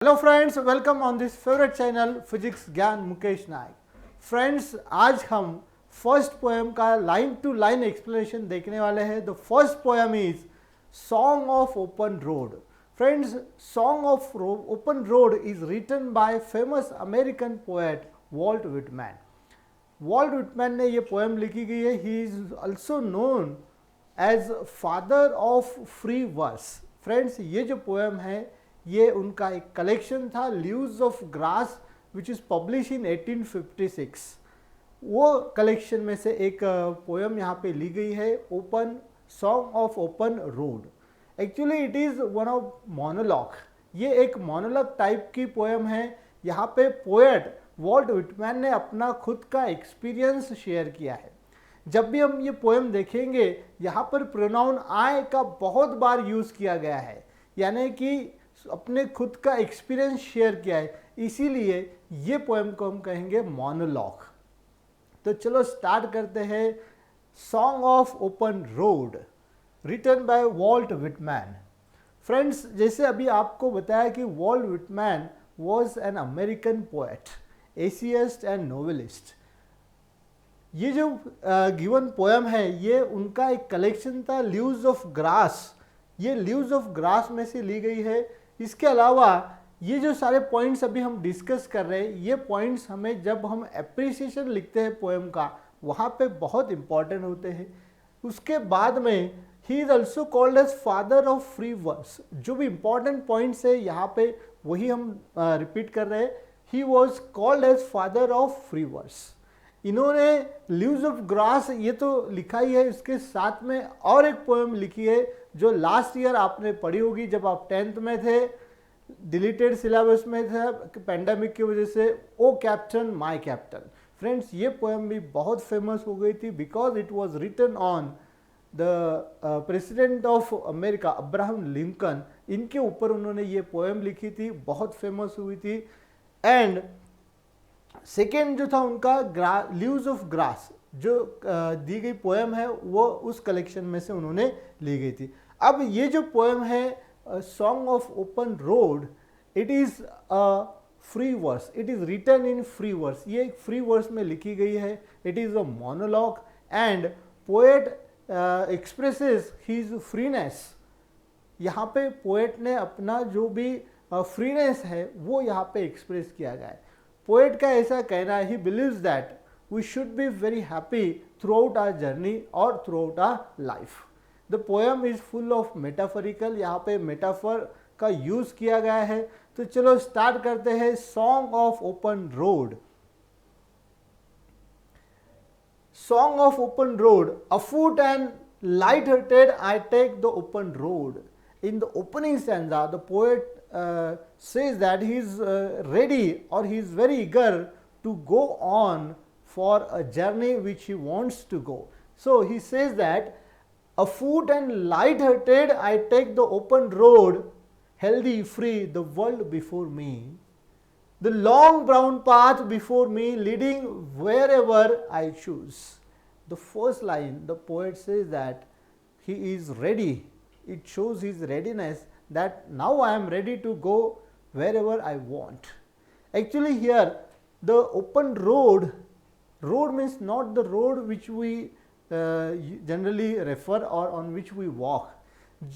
Hello friends, welcome on this favourite channel physics Gyan Mukesh Nayak. Friends, आज हम first poem का line to line explanation देखने वाले हैं। The first poem is song of open road. Friends, song of open road is written by famous American poet Walt Whitman. Walt Whitman ने ये poem लिखी गई है। He is also known as father of free verse. Friends, ये जो poem है ये उनका एक कलेक्शन था, leaves of grass, which is publish in 1856। वो कलेक्शन में से एक पोएम यहाँ पे ली गई है, open song of open road. Actually it is one of monologue. ये एक मोनोलॉग टाइप की पोएम है। यहाँ पे पोएट वॉल्ट विटमैन ने अपना खुद का एक्सपीरियंस शेयर किया है। जब भी हम ये पोएम देखेंगे, यहाँ पर प्रोनाउन आई का बहुत बार यूज़ किया गया है, यानी कि अपने खुद का एक्सपीरियंस शेयर किया है, इसीलिए ये पोएम को हम कहेंगे मोनोलॉग। तो चलो स्टार्ट करते हैं। Song of open road written by Walt Whitman. Friends, जैसे अभी आपको बताया कि Walt Whitman was an American poet, essayist and novelist. ये जो गिवन पोएम है ये उनका एक कलेक्शन था, लीव्स ऑफ ग्रास। ये लीव्स ऑफ ग्रास में से ली गई है। इसके अलावा ये जो सारे पॉइंट्स अभी हम डिस्कस कर रहे हैं, ये पॉइंट्स हमें जब हम एप्रिसिएशन लिखते हैं पोएम का, वहाँ पे बहुत इंपॉर्टेंट होते हैं। उसके बाद में he is also called as father of free verse. जो भी इंपॉर्टेंट पॉइंट्स है यहाँ पे वही हम रिपीट कर रहे हैं। He was called as father of free verse. इन्होंने लीव्स ऑफ ग्रास ये तो लिखा ही है, इसके साथ में और एक पोएम लिखी है जो लास्ट ईयर आपने पढ़ी होगी जब आप 10th में थे, डिलीटेड सिलेबस में थे पेंडेमिक की वजह से, O captain my captain. Friends, ये पोएम भी बहुत फेमस हो गई थी because it was written on the president of America Abraham Lincoln. इनके ऊपर उन्होंने ये पोएम लिखी थी, बहुत फेमस हुई थी। एंड सेकेंड जो था उनका लीव्स ऑफ ग्रास, जो दी गई पोएम है वो उस कलेक्शन में से उन्होंने ली गई थी। अब ये जो पोएम है song of open road, it is free verse, it is written in free verse. ये एक फ्री वर्स में लिखी गई है। It is a monologue and poet expresses his freeness. यहाँ पे पोएट ने अपना जो भी फ्रीनेस है वो यहाँ पे एक्सप्रेस किया गया है। पोएट का ऐसा कहना है, he believes that we should be very happy throughout our journey or throughout our life. The poem is full of metaphorical, यहाँ पे मेटाफर का यूज किया गया है। तो चलो स्टार्ट करते हैं। Song of open road. Song of open road, afoot and light hearted I take the open road. In the opening stanza, the poet says that he is ready or he is very eager to go on for a journey which he wants to go. So he says that afoot and light-hearted I take the open road, healthy, free, the world before me. The long brown path before me leading wherever I choose. The first line, the poet says that he is ready. It shows his readiness that now I am ready to go wherever I want. Actually here the open road means not the road which we generally refer or on which we walk.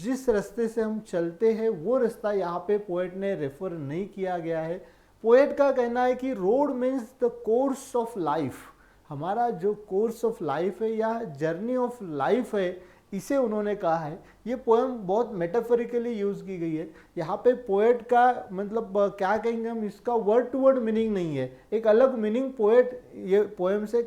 जिस रास्ते से हम चलते हैं वो रास्ता यहाँ पे पोएट ने रेफर नहीं किया गया है। पोएट का कहना है कि road means the course of life. हमारा जो कोर्स ऑफ लाइफ है या जर्नी ऑफ लाइफ है, इसे उन्होंने कहा है। ये पोएम बहुत मेटाफोरिकली यूज़ की गई है। यहाँ पे पोएट का मतलब क्या कहेंगे हम, इसका वर्ड टू वर्ड मीनिंग नहीं है, एक अलग मीनिंग पोएट ये पोएम से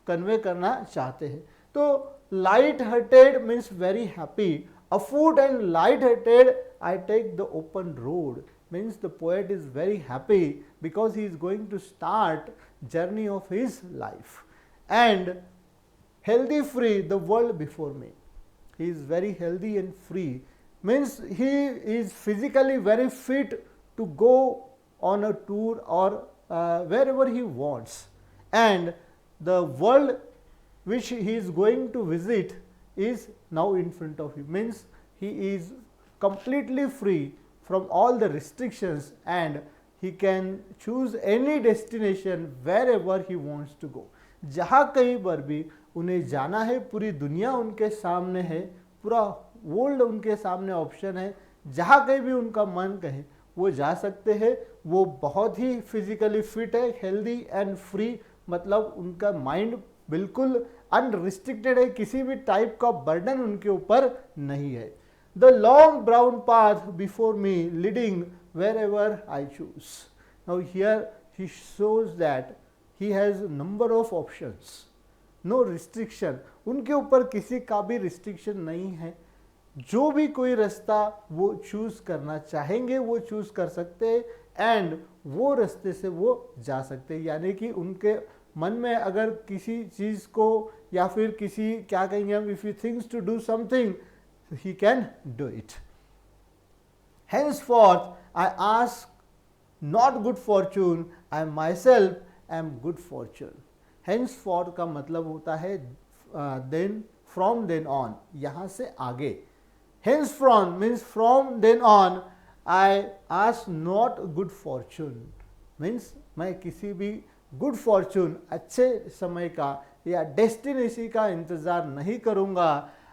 कन्वे करना चाहते हैं। तो light hearted means very happy, afoot and light hearted I take the open road means the poet is very happy because he is going to start journey of his life. And healthy free the world before me. He is very healthy and free, means he is physically very fit to go on a tour or wherever he wants. And the world which he is going to visit is now in front of him, means he is completely free from all the restrictions and he can choose any destination wherever he wants to go. जहाँ कहीं पर भी उन्हें जाना है, पूरी दुनिया उनके सामने है, पूरा वर्ल्ड उनके सामने ऑप्शन है, जहाँ कहीं भी उनका मन कहे वो जा सकते हैं। वो बहुत ही फिजिकली फिट है, हेल्दी एंड फ्री, मतलब उनका माइंड बिल्कुल अनरिस्ट्रिक्टेड है, किसी भी टाइप का बर्डन उनके ऊपर नहीं है। The long brown path before me leading wherever I choose. Now here he shows that he has number of options, no restriction, उनके ऊपर किसी का भी रिस्ट्रिक्शन नहीं है। जो भी कोई रास्ता वो चूज करना चाहेंगे वो चूज कर सकते हैं एंड वो रास्ते से वो जा सकते हैं। यानी कि उनके मन में अगर किसी चीज़ को या फिर किसी क्या कहेंगे हम, if you thinks to do something he can do it. Henceforth I ask not good fortune, I myself am good fortune. Henceforth का मतलब होता है then, from then on, यहाँ से आगे। Henceforth means from then on I ask not good fortune, means मैं किसी भी good fortune अच्छे समय का या डेस्टिनेशन का इंतज़ार नहीं करूँगा।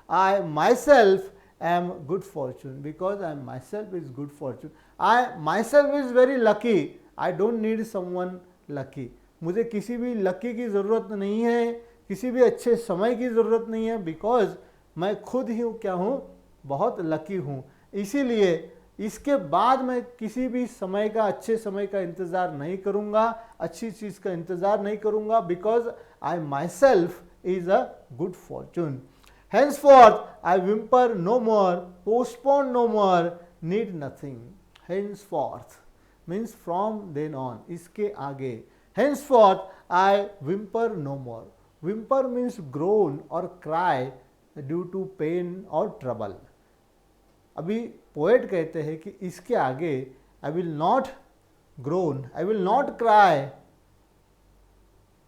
I myself am good fortune because I myself is good fortune. I myself is very lucky. I don't need someone lucky. मुझे किसी भी लकी की ज़रूरत नहीं है, किसी भी अच्छे समय की ज़रूरत नहीं है, बिकॉज मैं खुद ही क्या हूँ, बहुत लकी हूँ। इसीलिए इसके बाद मैं किसी भी समय का, अच्छे समय का इंतज़ार नहीं करूँगा, अच्छी चीज़ का इंतज़ार नहीं करूँगा, because I my self is a good Fortune. Henceforth I whimper no more, postpone no more, need nothing. Henceforth means from then on, इसके आगे। Henceforth I whimper no more. Whimper means groan or cry due to pain or trouble. अभी poet कहते हैं कि इसके आगे I will not groan, I will not cry,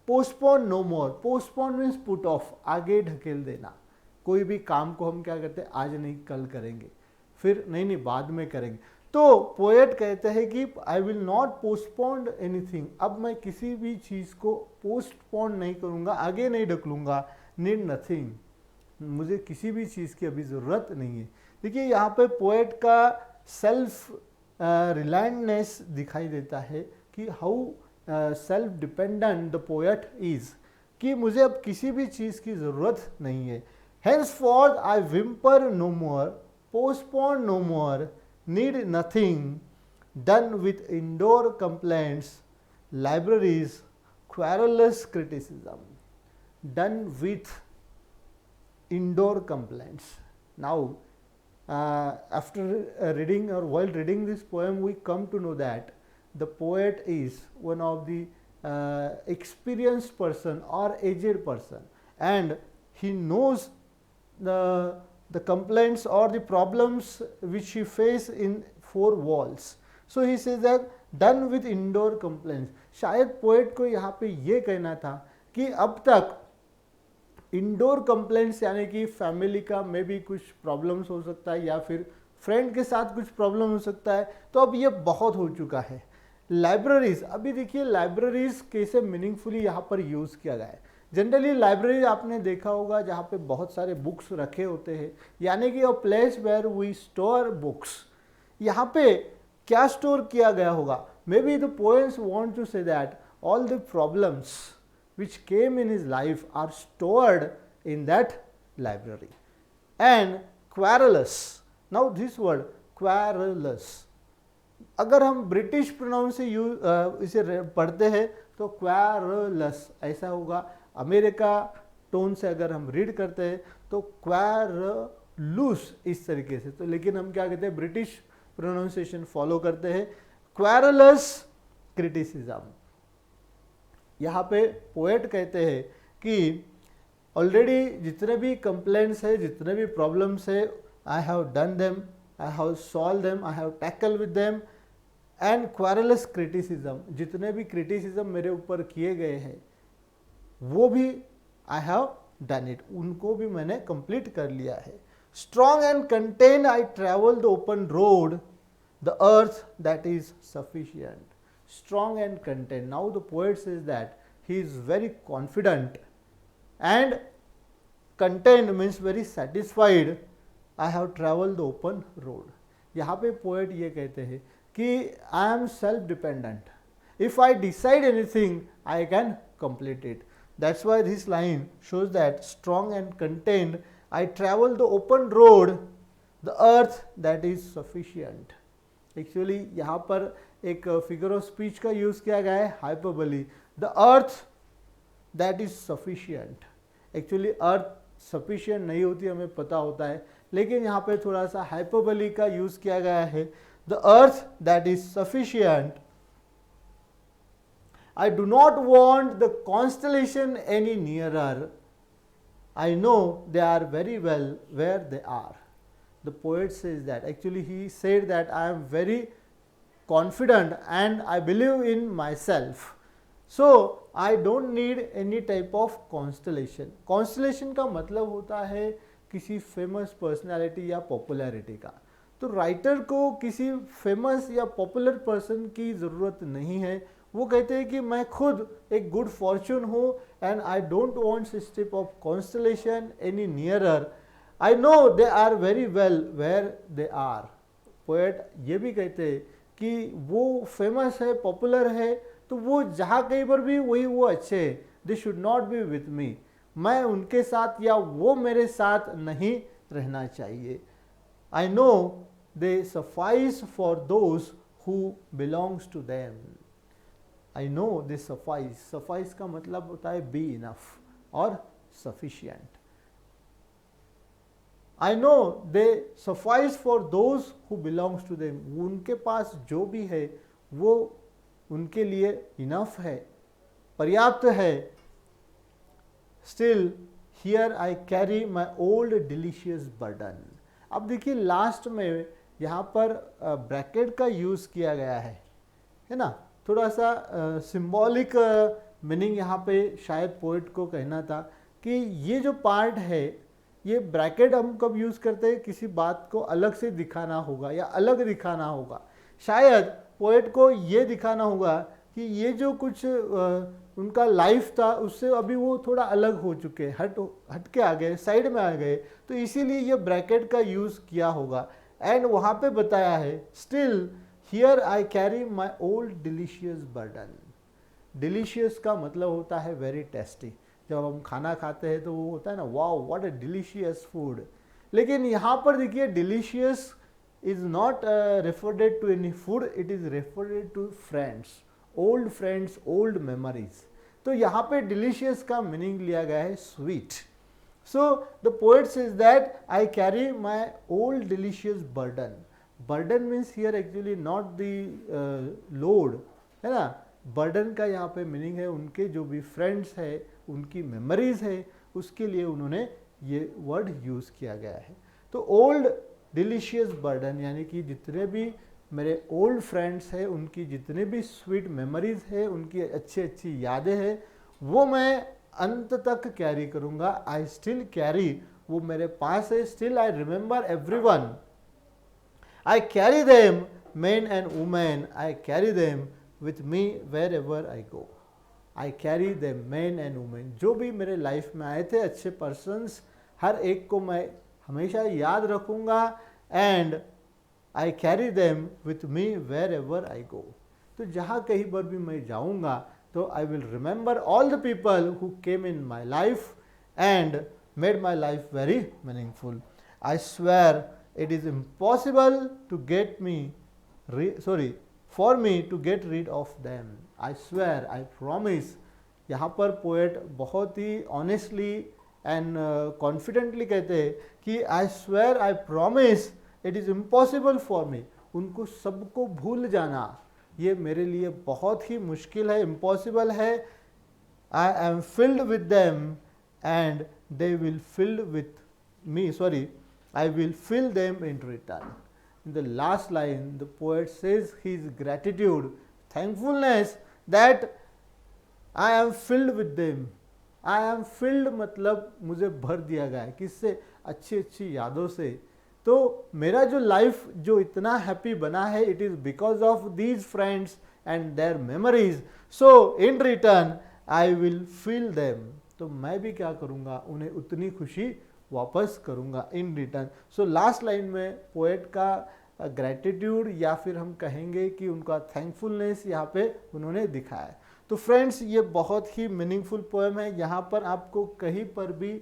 postpone no more. Postpone means put off, आगे ढकेल देना। कोई भी काम को हम क्या करते हैं, आज नहीं कल करेंगे, फिर नहीं बाद में करेंगे। तो पोएट कहते हैं कि I will not postpone anything, अब मैं किसी भी चीज़ को पोस्टपोन नहीं करूँगा, आगे नहीं ढकलूँगा। नीड नथिंग, मुझे किसी भी चीज़ की अभी ज़रूरत नहीं है। देखिए यहाँ पे पोएट का सेल्फ रिलायंटनेस दिखाई देता है कि how self dependent the poet is, कि मुझे अब किसी भी चीज़ की ज़रूरत नहीं है। Henceforth I whimper no more, postpone no more, need nothing, done with indoor complaints, libraries, querulous criticism. Done with indoor complaints. Now, after reading or while reading this poem, we come to know that the poet is one of the experienced person or aged person, and he knows the complaints or the problems which he face in four walls. So he says that done with indoor complaints. शायद poet को यहाँ पे ये कहना था कि अब तक इंडोर कंप्लेंट्स यानी कि फैमिली का में भी कुछ प्रॉब्लम्स हो सकता है या फिर फ्रेंड के साथ कुछ प्रॉब्लम हो सकता है, तो अब ये बहुत हो चुका है। लाइब्रेरीज, अभी देखिए लाइब्रेरीज कैसे मीनिंगफुली यहाँ पर यूज़ किया गया है। जनरली लाइब्रेरी आपने देखा होगा जहाँ पे बहुत सारे बुक्स रखे होते हैं, यानी कि a place where we store books. यहाँ पे क्या स्टोर किया गया होगा? Maybe the poems want to say that all the problems which came in his life are stored in that library. And querulous, now this word querulous, अगर हम British pronoun से इसे पढ़ते हैं तो क्वैरलस ऐसा होगा। अमेरिका टोन से अगर हम रीड करते हैं तो क्वैरलूस इस तरीके से, तो लेकिन हम क्या कहते हैं, ब्रिटिश प्रोनाउंसिएशन फॉलो करते हैं। क्वैरलस क्रिटिसिज्म, यहाँ पे पोएट कहते हैं कि ऑलरेडी जितने भी कंप्लेंट्स है, जितने भी प्रॉब्लम्स है, I have done them, I have solve them, I have tackle with them. And quarrels criticism, जितने भी क्रिटिसिज्म मेरे ऊपर किए गए हैं वो भी आई हैव डन इट, उनको भी मैंने कंप्लीट कर लिया है। Strong and contain I travel the open road the earth that is sufficient, strong and content. Now the poet says that he is very confident and content means very satisfied. I have traveled the open road. यहाँ पे poet ये कहते हैं कि I am self dependent. If I decide anything I can complete it. That's why this line shows that strong and content. I travel the open road, the earth that is sufficient. Actually यहाँ पर एक figure of speech का use किया गया है, hyperbole. The earth that is sufficient. Actually earth sufficient नहीं होती, हमें पता होता है, लेकिन यहाँ पे थोड़ा सा हाइपरबोली का यूज किया गया है. The earth that is sufficient. I do not want the constellation any nearer. I know they are very well where they are. The poet says that. Actually, he said that I am very confident and I believe in myself. So, I don't need any type of constellation. Constellation का मतलब होता है किसी famous personality या popularity का. तो writer को किसी फेमस या पॉपुलर पर्सन की ज़रूरत नहीं है. वो कहते हैं कि मैं खुद एक गुड फॉर्चून हूँ and I don't want this type of constellation any nearer. I know they are very well where they are. Poet ये भी कहते हैं कि वो फेमस है, पॉपुलर है, तो वो जहाँ कहीं पर भी वही वो अच्छे हैं. They should not be with me. मैं उनके साथ या वो मेरे साथ नहीं रहना चाहिए. I know they suffice for those who belongs to them. I know they suffice. Suffice का मतलब होता है be enough और sufficient. I know they suffice for those who belongs to them. उनके पास जो भी है वो उनके लिए enough है, पर्याप्त है. Still here I carry my old delicious burden. अब देखिए लास्ट में यहाँ पर ब्रैकेट का यूज़ किया गया है ना. थोड़ा सा सिंबॉलिक मीनिंग यहाँ पे शायद पोइट को कहना था कि ये जो पार्ट है, ये ब्रैकेट हम कब यूज़ करते हैं, किसी बात को अलग से दिखाना होगा या अलग दिखाना होगा. शायद पोइट को ये दिखाना होगा कि ये जो कुछ उनका लाइफ था उससे अभी वो थोड़ा अलग हो चुके, हट के आ गए, साइड में आ गए, तो इसीलिए ये ब्रैकेट का यूज़ किया होगा. एंड वहाँ पे बताया है still Here I carry my old delicious burden. Delicious का मतलब होता है very tasty. जब हम खाना खाते हैं तो वो होता है ना, wow what a delicious food. लेकिन यहाँ पर देखिए delicious is not referred to any food, it is referred to friends, old memories. तो यहाँ पे delicious का meaning लिया गया है sweet. So the poet says that I carry my old delicious burden. Burden means here actually not the load, है ना. Burden का यहाँ पे मीनिंग है उनके जो भी फ्रेंड्स है, उनकी मेमोरीज है, उसके लिए उन्होंने ये वर्ड यूज़ किया गया है. तो ओल्ड डिलीशियस बर्डन यानी कि जितने भी मेरे ओल्ड फ्रेंड्स हैं, उनकी जितने भी स्वीट मेमोरीज है, उनकी अच्छी अच्छी यादें हैं, वो मैं अंत तक कैरी करूँगा. आई स्टिल कैरी, वो मेरे पास है. Still I remember everyone. I carry them, men and women, I carry them with me wherever I go. I carry them, men and women. जो भी मेरे लाइफ में आए थे अच्छे पर्सन्स, हर एक को मैं हमेशा याद रखूँगा. And I carry them with me wherever I go. तो जहाँ कहीं पर भी मैं जाऊँगा तो I will remember all the people who came in my life and made my life very meaningful. I swear it is impossible to get me for me to get rid of them. I swear, I promise. यहाँ पर poet बहुत ही honestly and confidently कहते हैं कि I swear, I promise, it is impossible for me. उनको सबको भूल जाना ये मेरे लिए बहुत ही मुश्किल है, इम्पॉसिबल है. I am filled with them and they will filled with me, I will fill them in return. In the last line, the poet says his gratitude, thankfulness that I am filled with them. I am filled मतलब मुझे भर दिया गया है. किससे? अच्छी अच्छी यादों से, तो मेरा जो लाइफ जो इतना हैप्पी बना है, it is because of these friends and their memories, so in return I will feel them. तो मैं भी क्या करूँगा, उन्हें उतनी खुशी वापस करूँगा in return. So last line में पोएट का ग्रैटिट्यूड या फिर हम कहेंगे कि उनका थैंकफुलनेस यहाँ पे उन्होंने दिखाया है। तो फ्रेंड्स, ये बहुत ही मीनिंगफुल पोएम है। यहाँ पर आपको कहीं पर भी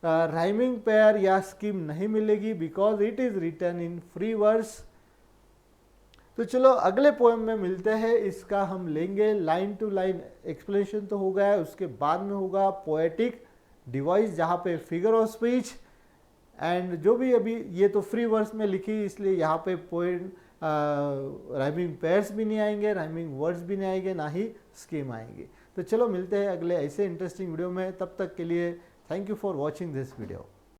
राइमिंग पेयर या स्कीम नहीं मिलेगी, because it is written in free verse. तो चलो अगले पोएम में मिलते हैं। इसका हम लेंगे लाइन टू लाइन एक्सप्लेनेशन तो हो गया है, उसके बाद में होगा पोएटिक डिवाइस जहाँ पे फिगर ऑफ स्पीच एंड जो भी अभी ये तो फ्री वर्स में लिखी, इसलिए यहाँ पे पोएम राइमिंग पेयर्स भी नहीं आएंगे, राइमिंग वर्ड्स भी नहीं आएंगे, ना ही स्कीम आएंगे। तो चलो मिलते हैं अगले ऐसे इंटरेस्टिंग वीडियो में। तब तक के लिए thank you for watching this video.